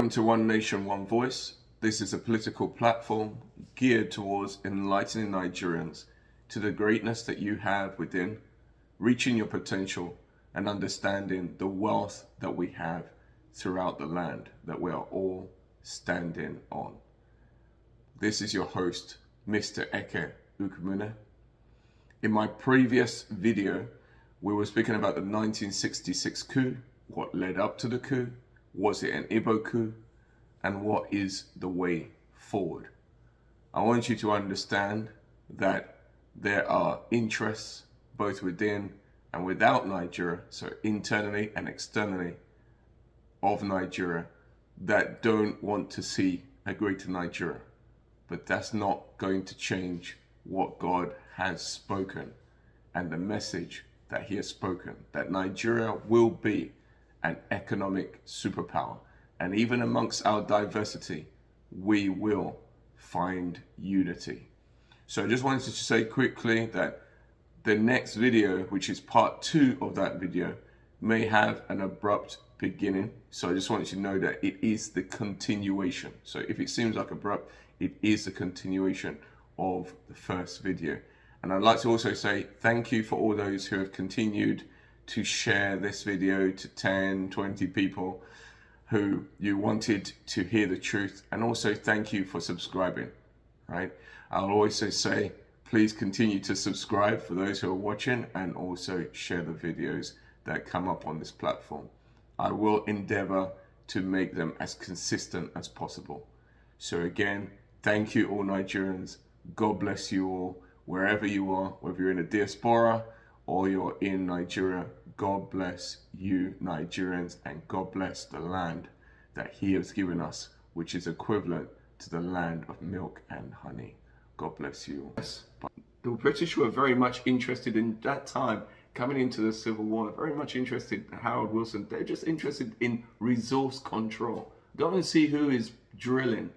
Welcome to One Nation, One Voice. This is a political platform geared towards enlightening Nigerians to the greatness that you have within, reaching your potential and understanding the wealth that we have throughout the land that we are all standing on. This is your host, Mr. Eke Ukoumunne. In my previous video, we were speaking about the 1966 coup, what led up to the coup, was it an Igbo coup, and what is the way forward. I want you to understand that there are interests both within and without Nigeria, so internally and externally of Nigeria, that don't want to see a greater Nigeria. But that's not going to change what God has spoken and the message that he has spoken, that Nigeria will be an economic superpower. And even amongst our diversity, we will find unity. So I just wanted to say quickly that the next video, which is part 2 of that video, may have an abrupt beginning. So I just want you to know that it is the continuation. So if it seems like abrupt, it is the continuation of the first video. And I'd like to also say thank you for all those who have continued to share this video to 10, 20 people who you wanted to hear the truth. And also thank you for subscribing, right? I'll also say, please continue to subscribe for those who are watching, and also share the videos that come up on this platform. I will endeavor to make them as consistent as possible. So again, thank you all Nigerians. God bless you all, wherever you are, whether you're in a diaspora or you're in Nigeria. God bless you Nigerians, and God bless the land that he has given us, which is equivalent to the land of milk and honey. God bless you all. The British were very much interested in that time, coming into the Civil War, very much interested in Harold Wilson. They're just interested in resource control. Go and see who is drilling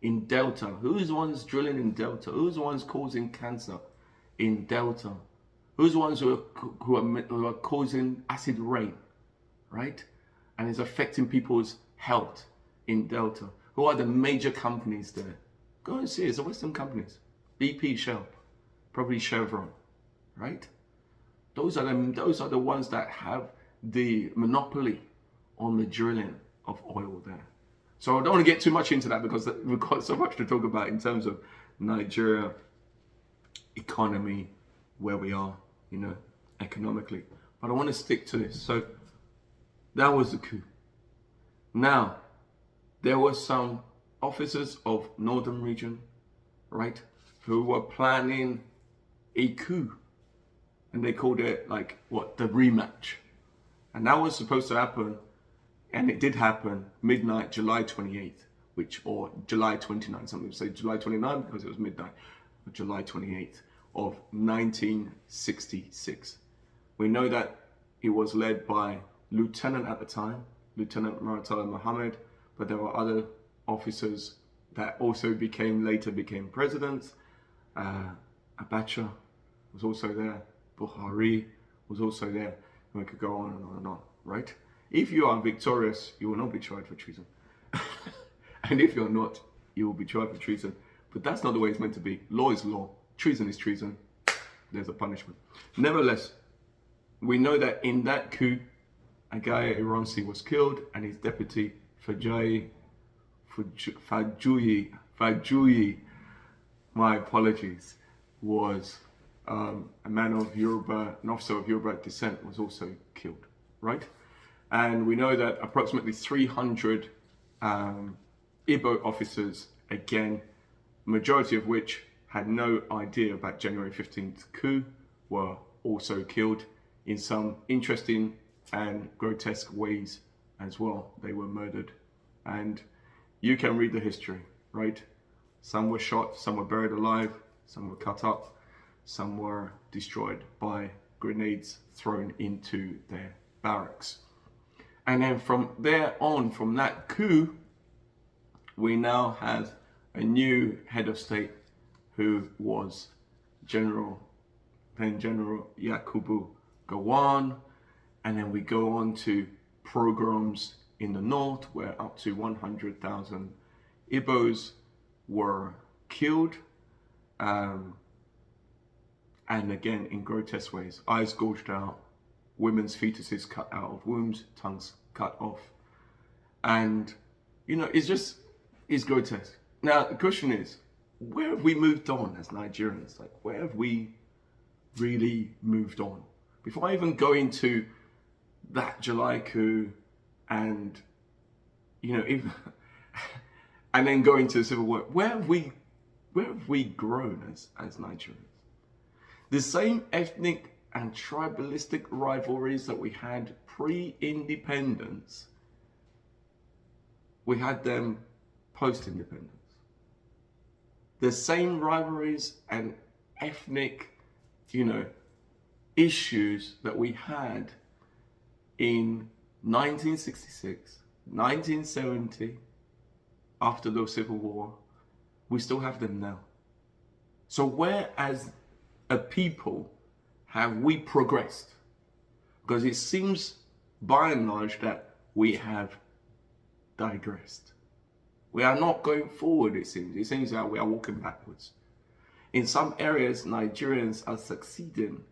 in Delta. Who's the ones drilling in Delta? Who's the ones causing cancer in Delta? Who's the ones who are causing acid rain, right? And it's affecting people's health in Delta. Who are the major companies there? Go and see, it's the Western companies. BP, Shell, probably Chevron, right? Those are the ones that have the monopoly on the drilling of oil there. So I don't want to get too much into that because we've got so much to talk about in terms of Nigeria, economy, where we are, you know, economically. But I want to stick to this. So that was the coup. Now, there were some officers of Northern region, right, who were planning a coup. And they called it like, what, the rematch. And that was supposed to happen, and it did happen midnight, July 28th, or July 29th. Some people say July 29th because it was midnight, but July 28th of 1966. We know that it was led by Lieutenant at the time, Lieutenant Murtala Muhammad, but there were other officers that also later became presidents. Abacha was also there. Buhari was also there. And we could go on and on and on, right? If you are victorious, you will not be tried for treason. And if you're not, you will be tried for treason. But that's not the way it's meant to be. Law is law. Treason is treason. There's a punishment. Nevertheless, we know that in that coup, Agaya Ironsi was killed, and his deputy, Fajuyi, my apologies, was a man of Yoruba, an officer of Yoruba descent, was also killed, right? And we know that approximately 300 Igbo officers, again, majority of which had no idea about January 15th coup, were also killed in some interesting and grotesque ways as well. They were murdered. And you can read the history, right? Some were shot, some were buried alive, some were cut up, some were destroyed by grenades thrown into their barracks. And then from there on, from that coup, we now have a new head of state who was General Yakubu Gowon. And then we go on to pogroms in the north, where up to 100,000 Igbos were killed, and again in grotesque ways, eyes gouged out, women's fetuses cut out of wombs, tongues cut off, and it's grotesque. Now the question is, where have we moved on as Nigerians? Like, where have we really moved on? Before I even go into that July coup and even and then go into the Civil War, where have we grown as Nigerians? The same ethnic and tribalistic rivalries that we had pre-independence, we had them post-independence. The same rivalries and ethnic, issues that we had in 1966, 1970, after the Civil War, we still have them now. So where as a people have we progressed? Because it seems by and large that we have digressed. We are not going forward, it seems. It seems that we are walking backwards. In some areas, Nigerians are succeeding,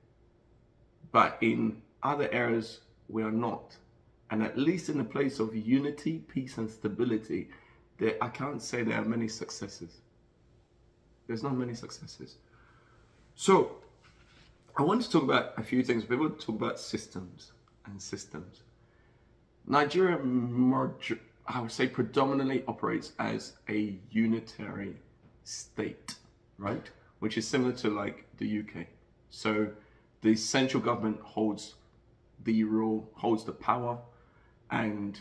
but in other areas, we are not. And at least in the place of unity, peace, and stability, I can't say there are many successes. There's not many successes. So, I want to talk about a few things. We want to talk about systems and systems. Nigeria, I would say, predominantly operates as a unitary state, right? Which is similar to like the UK. So the central government holds the rule, holds the power, and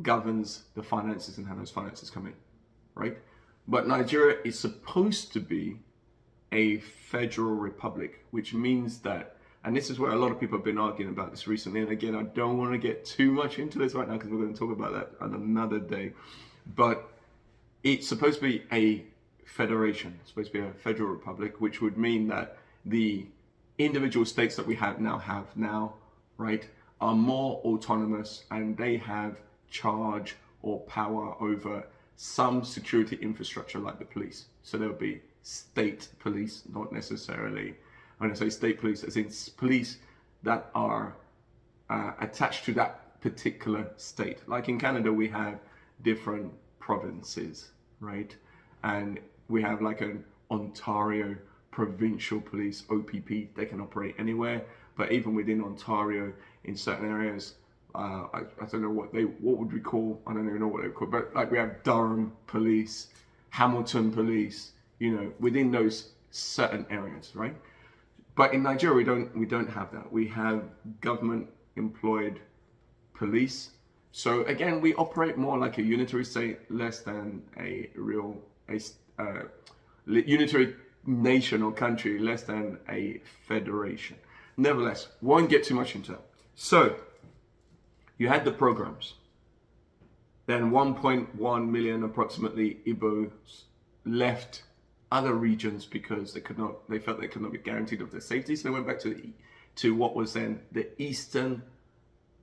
governs the finances and how those finances come in, right? But Nigeria is supposed to be a federal republic, which means that, and this is where a lot of people have been arguing about this recently, and again, I don't want to get too much into this right now because we're going to talk about that on another day, but it's supposed to be a federation, it's supposed to be a federal republic, which would mean that the individual states that we have now, right, are more autonomous and they have charge or power over some security infrastructure like the police. So there'll be state police, not necessarily, when I say state police, as in police that are attached to that particular state. Like in Canada, we have different provinces, right? And we have like an Ontario provincial police, OPP, they can operate anywhere. But even within Ontario, in certain areas, I don't know what would we call, I don't even know what they would call, but like we have Durham police, Hamilton police, within those certain areas, right? But in Nigeria, we don't have that. We have government employed police. So again, we operate more like a unitary state, less than a unitary nation or country, less than a federation. Nevertheless, won't get too much into that. So you had the programs. Then 1.1 million approximately Igbos left other regions because they felt they could not be guaranteed of their safety. So they went back to what was then the Eastern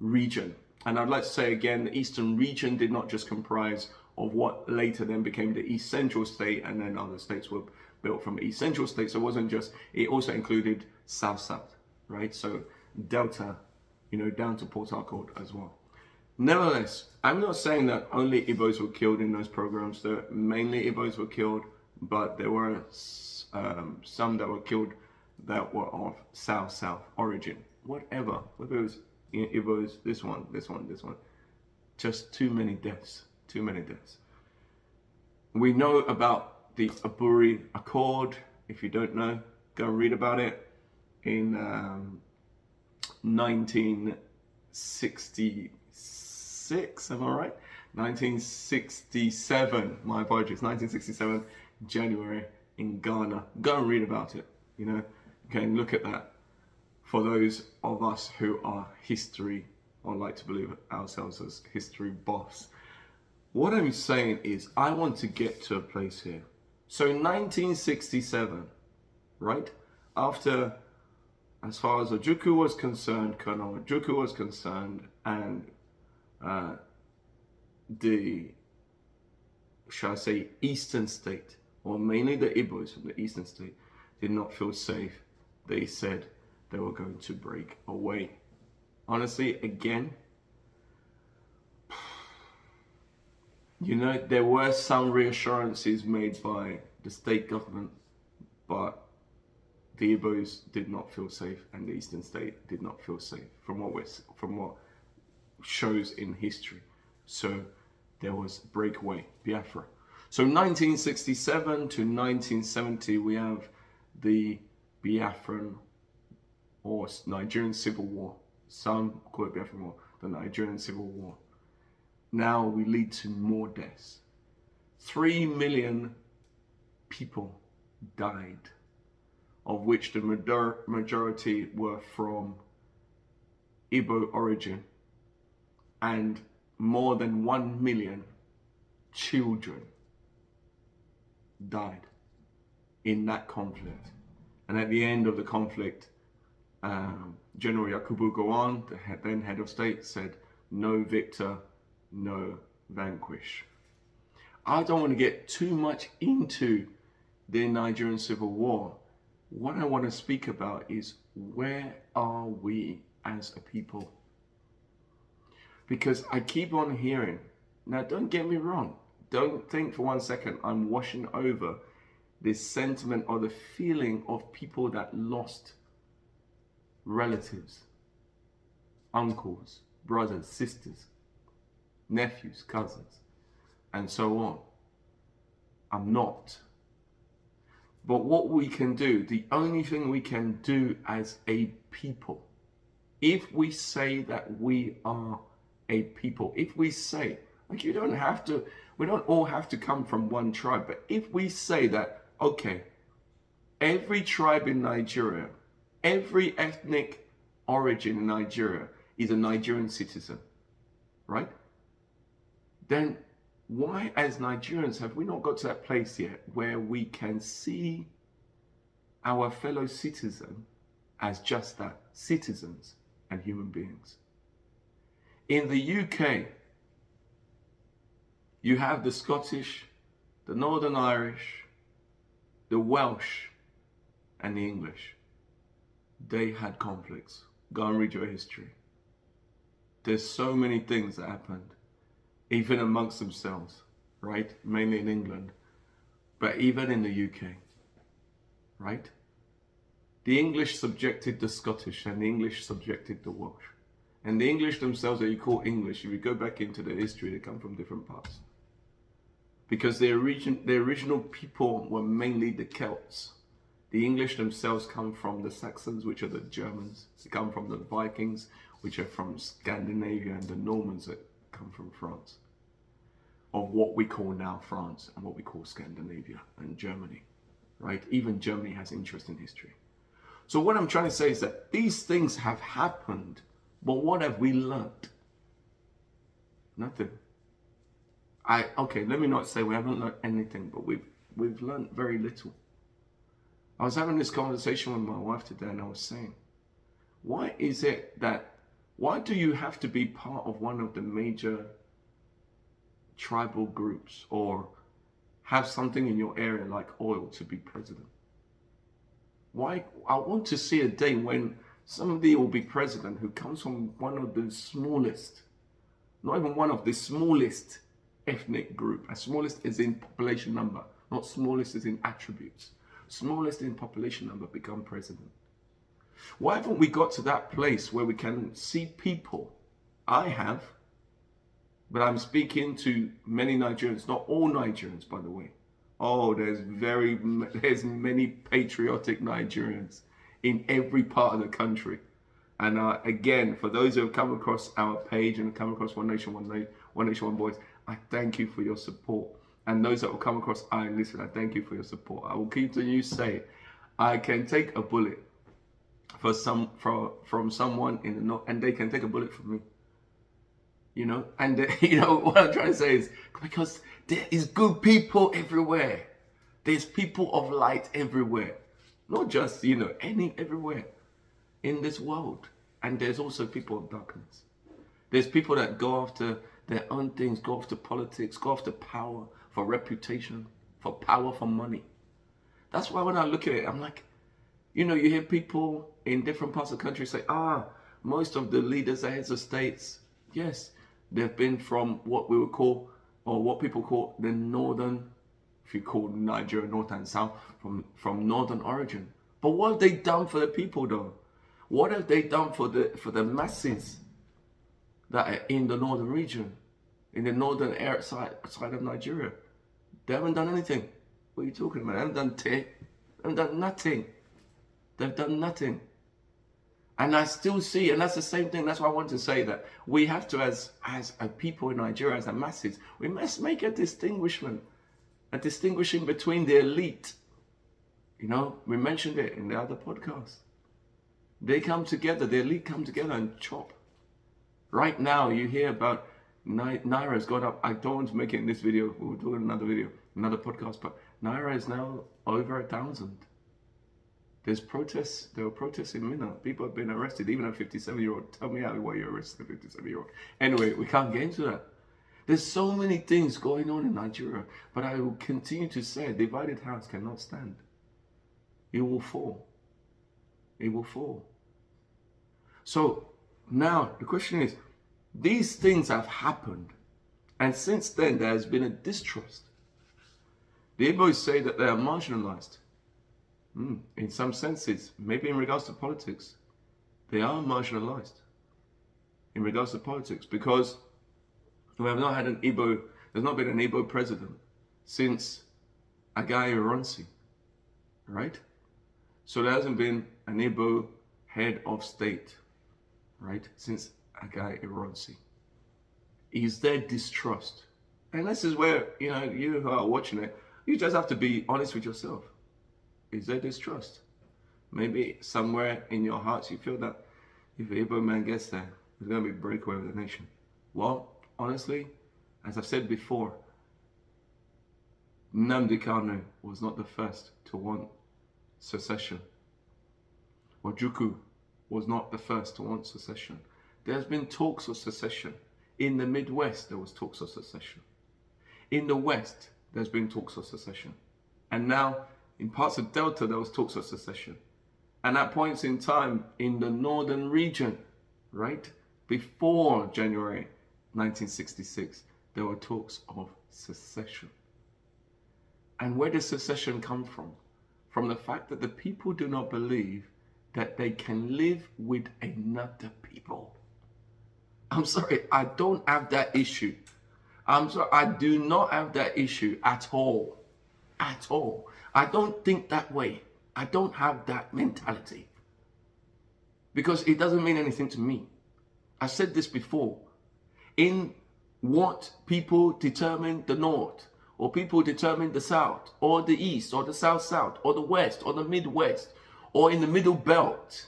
region. And I'd like to say again, the Eastern region did not just comprise of what later then became the East Central State, and then other states were built from East Central State. So it also included South, right? So Delta, down to Port Harcourt as well. Nevertheless, I'm not saying that only Igbos were killed in those programs. Mainly Igbos were killed, but there were some that were killed that were of South origin. Whether it was Igbos, this one. Just too many deaths. We know about the Aburi Accord. If you don't know, go and read about it. In 1966, am I right? 1967, my apologies, 1967, January in Ghana. Go and read about it, Okay, and look at that. For those of us who are history, or like to believe ourselves as history buffs. What I'm saying is, I want to get to a place here. So in 1967, right, after, as far as Ojukwu was concerned, Colonel Ojukwu was concerned, and the, shall I say, eastern state, or mainly the Igbos from the eastern state, did not feel safe, they said they were going to break away. Honestly, again, you know, there were some reassurances made by the state government, but the Igbos did not feel safe, and the eastern state did not feel safe from what shows in history. So there was breakaway, Biafra. So 1967 to 1970, we have the Biafran or Nigerian Civil War. Some call it Biafran War, the Nigerian Civil War. Now we lead to more deaths. 3 million people died, of which the majority were from Igbo origin, and more than 1 million children died in that conflict. And at the end of the conflict, General Yakubu Gowon, the then head of state, said, "No victor, no vanquish." I don't want to get too much into the Nigerian Civil War. What I want to speak about is, where are we as a people? Because I keep on hearing, now don't get me wrong, don't think for 1 second I'm washing over this sentiment or the feeling of people that lost relatives, uncles, brothers, sisters, nephews, cousins, and so on. I'm not. But what we can do, the only thing we can do as a people, if we say that we are a people, if we say, like, we don't all have to come from one tribe, but if we say that, okay, every tribe in Nigeria, every ethnic origin in Nigeria is a Nigerian citizen, right? Then why, as Nigerians, have we not got to that place yet where we can see our fellow citizen as just that, citizens and human beings? In the UK, you have the Scottish, the Northern Irish, the Welsh, and the English. They had conflicts. Go and read your history. There's so many things that happened, even amongst themselves, right? Mainly in England, but even in the UK, right? The English subjected the Scottish, and the English subjected the Welsh. And the English themselves that you call English, if you go back into the history, they come from different parts. Because the original people were mainly the Celts. The English themselves come from the Saxons, which are the Germans. They come from the Vikings, which are from Scandinavia, and the Normans that come from France. Of what we call now France, and what we call Scandinavia and Germany, right? Even Germany has interest in history. So what I'm trying to say is that these things have happened, but what have we learnt? Nothing. Okay, let me not say we haven't learnt anything, but we've learnt very little. I was having this conversation with my wife today, and I was saying, why do you have to be part of one of the major tribal groups or have something in your area like oil to be president? Why? I want to see a day when somebody will be president who comes from one of the smallest, not even one of the smallest ethnic group. As smallest is in population number, not smallest is in attributes. Smallest in population number become president. Why haven't we got to that place where we can see people? I have, but I'm speaking to many Nigerians, not all Nigerians, by the way. Oh, there's many patriotic Nigerians in every part of the country. And again, for those who have come across our page and come across One Nation, One Voice, I thank you for your support. And those that will come across I Listen, I thank you for your support. I will continue to say, I can take a bullet from someone in the north, and they can take a bullet from me. You know, and you know what I'm trying to say is, because there is good people everywhere. There's people of light everywhere, not just everywhere in this world. And there's also people of darkness. There's people that go after their own things, go after politics, go after power, for reputation, for power, for money. That's why when I look at it, I'm like, you know, you hear people in different parts of the country say, most of the leaders, the heads of states, yes, they've been from what we would call, or what people call the northern, if you call Nigeria north and south, from northern origin. But what have they done for the people though? What have they done for the masses that are in the northern region, in the northern side of Nigeria? They haven't done anything. What are you talking about? They haven't done They haven't done nothing. They've done nothing. And I still see, and that's the same thing. That's why I want to say that we have to, as a people in Nigeria, as a masses, we must make a distinguishing between the elite. You know, we mentioned it in the other podcast. They come together, the elite come together and chop. Right now, you hear about Naira's gone up. I don't want to make it in this video. We'll do another video, another podcast. But Naira is now over 1,000. There's protests. There were protests in Minna. People have been arrested, even a 57-year-old. Tell me why you're arrested a 57-year-old. Anyway, we can't get into that. There's so many things going on in Nigeria. But I will continue to say, a divided house cannot stand. It will fall. It will fall. So now the question is, these things have happened. And since then, there has been a distrust. The Igbos say that they are marginalized. In some senses, maybe in regards to politics, they are marginalized in regards to politics, because we have not had an Igbo, there's not been an Igbo president since Eke Ukoumunne, right? So there hasn't been an Igbo head of state, right, since Eke Ukoumunne. Is there distrust? And this is where, you know, you who are watching it, you just have to be honest with yourself. Is there distrust? Maybe somewhere in your hearts you feel that if the Igbo man gets there, there's going to be a breakaway of the nation. Well, honestly, as I've said before, Nnamdi Kanu was not the first to want secession. Ojukwu was not the first to want secession. There's been talks of secession. In the Midwest, there was talks of secession. In the West, there's been talks of secession. And now, in parts of Delta, there was talks of secession. And at points in time, in the northern region, right, before January 1966, there were talks of secession. And where does secession come from? From the fact that the people do not believe that they can live with another people. I'm sorry, I don't have that issue. I'm sorry, I do not have that issue at all. At all. I don't think that way. I don't have that mentality. Because it doesn't mean anything to me. I said this before. In what people determine the North, or people determine the South, or the East, or the South-South, or the West, or the Midwest, or in the Middle Belt,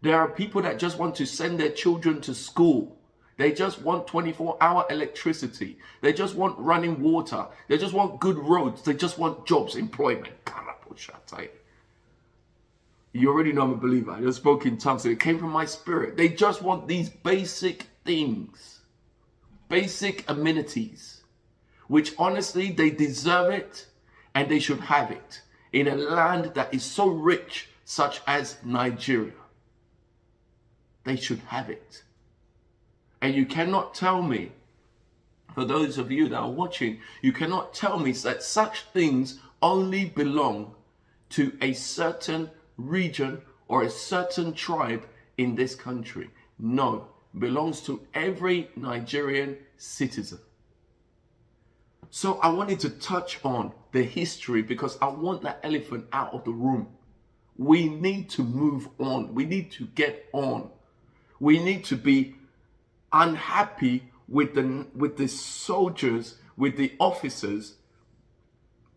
there are people that just want to send their children to school. They just want 24-hour electricity. They just want running water. They just want good roads. They just want jobs, employment. You already know I'm a believer. I just spoke in tongues. So it came from my spirit. They just want these basic things, basic amenities, which honestly, they deserve it and they should have it in a land that is so rich, such as Nigeria. They should have it. And you cannot tell me, for those of you that are watching, you cannot tell me that such things only belong to a certain region or a certain tribe in this country. No, it belongs to every Nigerian citizen. So I wanted to touch on the history because I want that elephant out of the room. We need to move on. We need to get on. We need to be unhappy with the soldiers, with the officers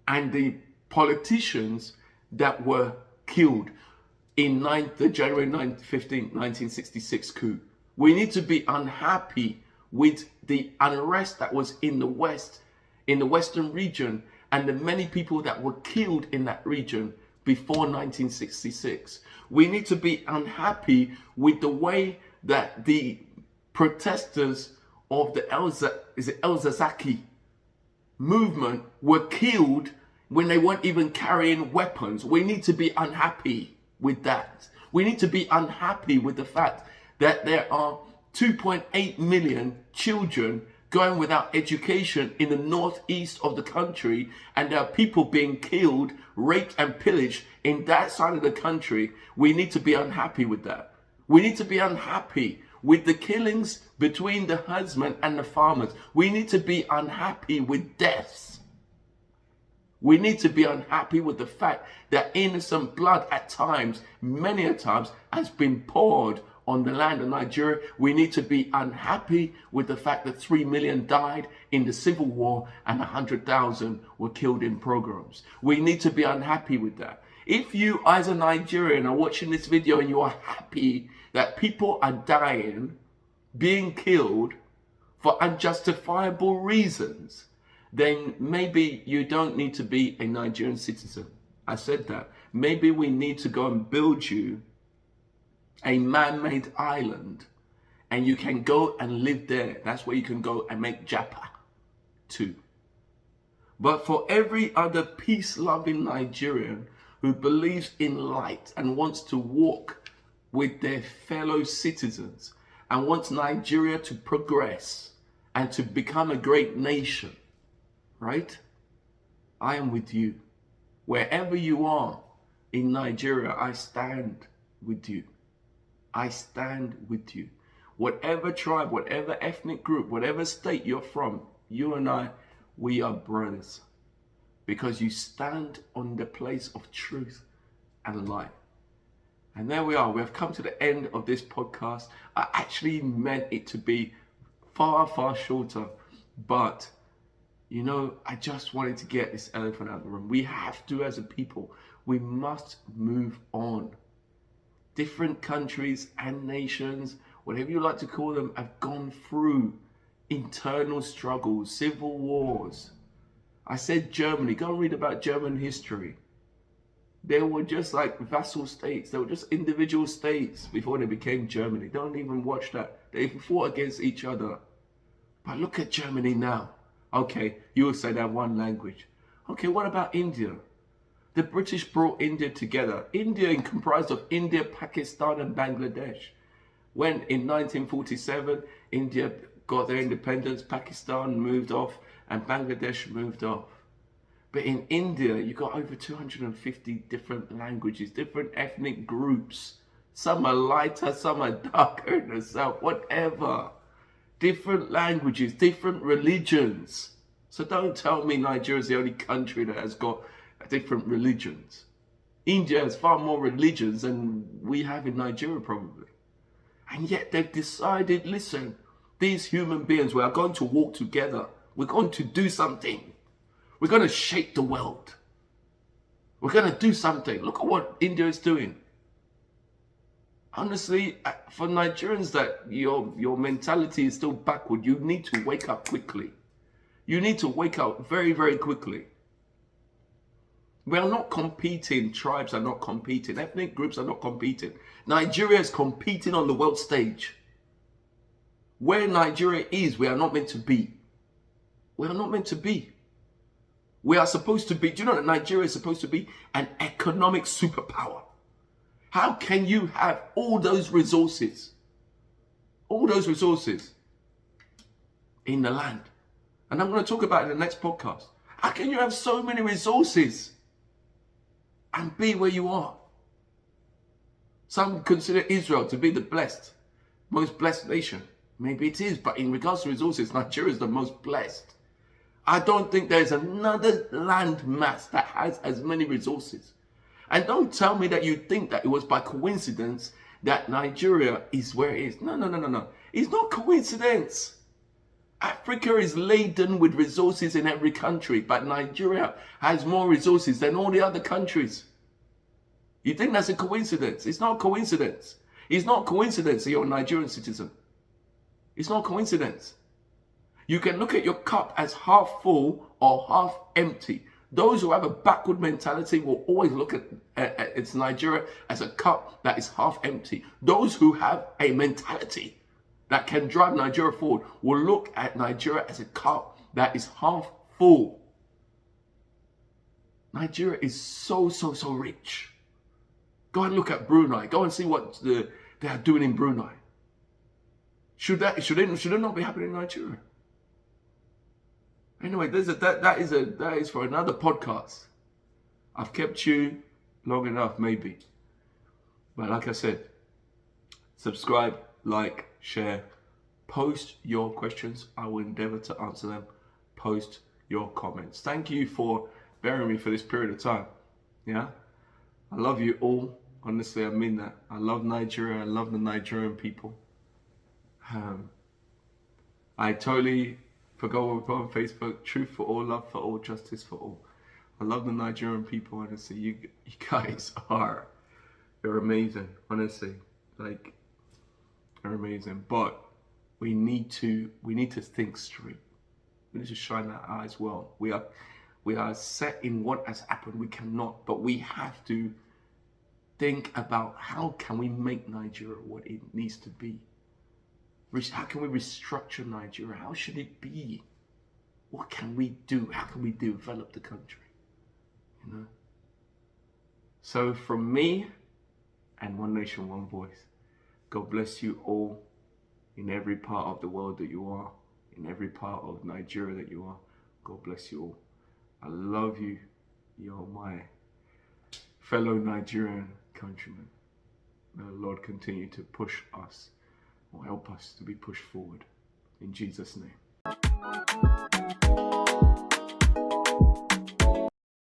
and the politicians that were killed in the January 15, 1966 coup. We need to be unhappy with the unrest that was in the West, in the Western region, and the many people that were killed in that region before 1966. We need to be unhappy with the way that the protesters of the El Zazaki movement were killed when they weren't even carrying weapons. We need to be unhappy with that. We need to be unhappy with the fact that there are 2.8 million children going without education in the northeast of the country, and there are people being killed, raped and pillaged in that side of the country. We need to be unhappy with that. We need to be unhappy with the killings between the husband and the farmers. We need to be unhappy with deaths. We need to be unhappy with the fact that innocent blood at times, many a times, has been poured on the land of Nigeria. We need to be unhappy with the fact that 3 million died in the Civil War and 100,000 were killed in pogroms. We need to be unhappy with that. If you as a Nigerian are watching this video and you are happy that people are dying, being killed for unjustifiable reasons, then maybe you don't need to be a Nigerian citizen. I said that. Maybe we need to go and build you a man-made island, and you can go and live there. That's where you can go and make japa too. But for every other peace-loving Nigerian who believes in light and wants to walk with their fellow citizens and wants Nigeria to progress and to become a great nation, right? I am with you. Wherever you are in Nigeria, I stand with you. I stand with you. Whatever tribe, whatever ethnic group, whatever state you're from, you and I, we are brothers. Because you stand on the place of truth and light. And there we are. We have come to the end of this podcast. I actually meant it to be far, far shorter. But, you know, I just wanted to get this elephant out of the room. We have to, as a people, we must move on. Different countries and nations, whatever you like to call them, have gone through internal struggles, civil wars. I said Germany. Go and read about German history. They were just like vassal states. They were just individual states before they became Germany. Don't even watch that. They fought against each other. But look at Germany now. Okay, you will say they have one language. Okay, what about India? The British brought India together. India comprised of India, Pakistan and Bangladesh. When in 1947, India got their independence, Pakistan moved off and Bangladesh moved off. But in India, you got over 250 different languages, different ethnic groups. Some are lighter, some are darker in the south, whatever. Different languages, different religions. So don't tell me Nigeria is the only country that has got different religions. India has far more religions than we have in Nigeria probably. And yet they've decided, listen, these human beings, we are going to walk together. We're going to do something. We're going to shake the world. We're going to do something. Look at what India is doing. Honestly, for Nigerians that your mentality is still backward, you need to wake up quickly. You need to wake up very, very quickly. We are not competing. Tribes are not competing. Ethnic groups are not competing. Nigeria is competing on the world stage. Where Nigeria is, we are not meant to be. We are not meant to be. We are supposed to be, do you know that Nigeria is supposed to be an economic superpower? How can you have all those resources in the land? And I'm going to talk about it in the next podcast. How can you have so many resources and be where you are? Some consider Israel to be the most blessed nation. Maybe it is, but in regards to resources, Nigeria is the most blessed. I don't think there's another land mass that has as many resources. And don't tell me that you think that it was by coincidence that Nigeria is where it is. No. It's not coincidence. Africa is laden with resources in every country, but Nigeria has more resources than all the other countries. You think that's a coincidence? It's not a coincidence. It's not a coincidence that you're a Nigerian citizen. It's not a coincidence. You can look at your cup as half full or half empty. Those who have a backward mentality will always look at its Nigeria as a cup that is half empty. Those who have a mentality that can drive Nigeria forward will look at Nigeria as a cup that is half full. Nigeria is so rich. Go and look at Brunei. Go and see what they are doing in Brunei. Should it not be happening in Nigeria? Anyway, that is for another podcast. I've kept you long enough, maybe. But like I said, subscribe, like, share, post your questions. I will endeavor to answer them. Post your comments. Thank you for bearing me for this period of time. Yeah, I love you all. Honestly, I mean that. I love Nigeria. I love the Nigerian people. I totally forgot what we put on Facebook. Truth for all, love for all, justice for all. I love the Nigerian people. Honestly, you guys you're amazing. Honestly, like, you're amazing. But we need to think straight. We need to shine that eye as well. We are set in what has happened. We cannot, but we have to think about how can we make Nigeria what it needs to be. How can we restructure Nigeria? How should it be? What can we do? How can we develop the country? You know. So from me and One Nation, One Voice, God bless you all in every part of the world that you are, in every part of Nigeria that you are. God bless you all. I love you. You're my fellow Nigerian countrymen. May the Lord continue to push us or help us to be pushed forward. In Jesus' name.